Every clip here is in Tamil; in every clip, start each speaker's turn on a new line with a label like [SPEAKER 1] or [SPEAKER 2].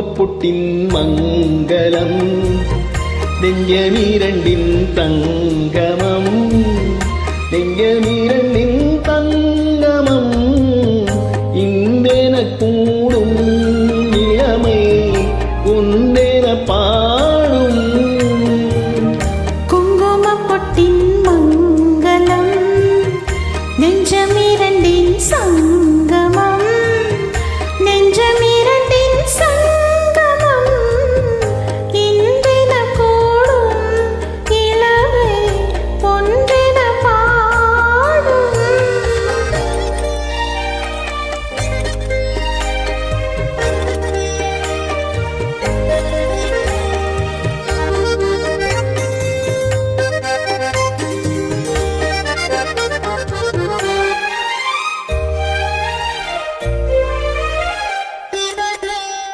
[SPEAKER 1] குங்குமப்பொட்டின் மங்களம் நெஞ்சமீரண்டின் தங்கமம் நெஞ்சமீரண்டின் தங்கமம் இந்தென கூடும் இளமை உந்தென பாடும்
[SPEAKER 2] குங்குமப்பொட்டின் மங்களம் நெஞ்சமீரண்டின் சங்கமம் நெஞ்சமீரண்டின் சங்கமம் இன்றென கூடும் இளமை ஒன்றென பாடும்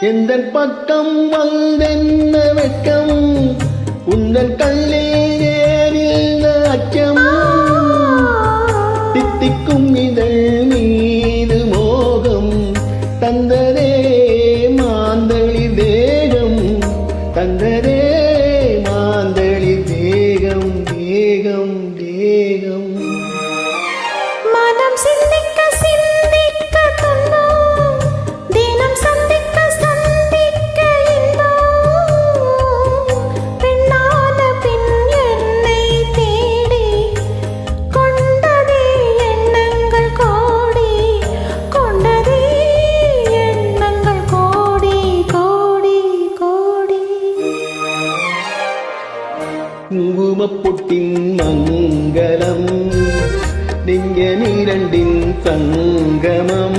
[SPEAKER 1] எந்தன் பக்கம் வந்தென்ன வெட்கம் உந்தன் கல்லில் ஏறின அச்சம் தித்திக்கும் இதழ் மீது மோகம் தந்தரே மாந்தளி தேகம் தந்தரே மாந்தளி தேகம் தேகம் தேகம்
[SPEAKER 2] மனம் சிந்திக்க சிந்திக்க துன்பம் தினம் சந்திக்க சந்திக்க இன்பம் பெண்ணான பின் என்னை தேடி கொண்டதே எண்ணங்கள் கோடி கொண்டதே எண்ணங்கள் கோடி கோடி கோடி
[SPEAKER 1] குங்குமப்பொட்டின் மங்களம் நெஞ்சமீரண்டின் சங்கமம்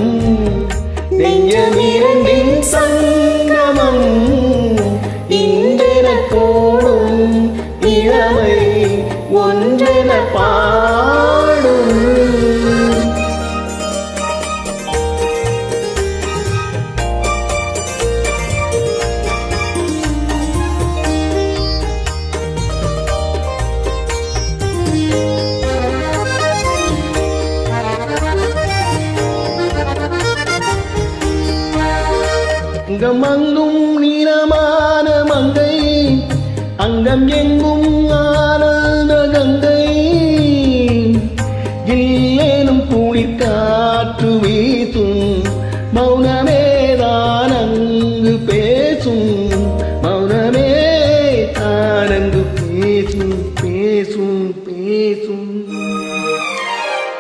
[SPEAKER 1] நெஞ்சமீரண்டின் சங்கமம் இன்றென கூடும் இளமை ஒன்றென பாடும் அங்கமங்கும் நீளமான மங்கை அங்கம் எங்கும் ஆனந்த கங்கை இல்லேனும் குளிர் காற்று வீசும் மௌனமேதான் அங்கு பேசும் மௌனமே தான் அங்கு பேசும் பேசும் பேசும்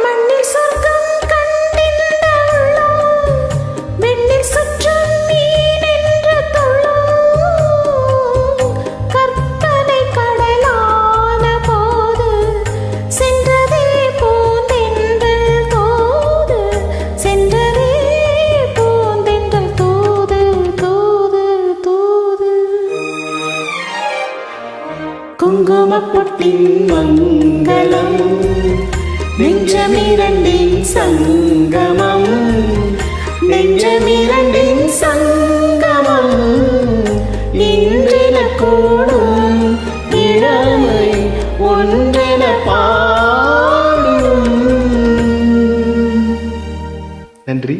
[SPEAKER 2] மண்ணில் சொர்க்கம் கண்டிந்த உள்ளம் வெண்ணில் சுற்றும் மீன் என்ற துள்ளும் கற்பனை கடலான போது சென்றதே பூந்தென்றல் தூது சென்றதே பூந்தென்றல் தூது தூது தூது
[SPEAKER 1] குங்குமப்பொட்டின் மங்களம் நெஞ்சமீரண்டின் சங்கமம் நெஞ்சமீரண்டின் சங்கமம் இன்றென கூடும் இளமை ஒன்றென பாடும். நன்றி.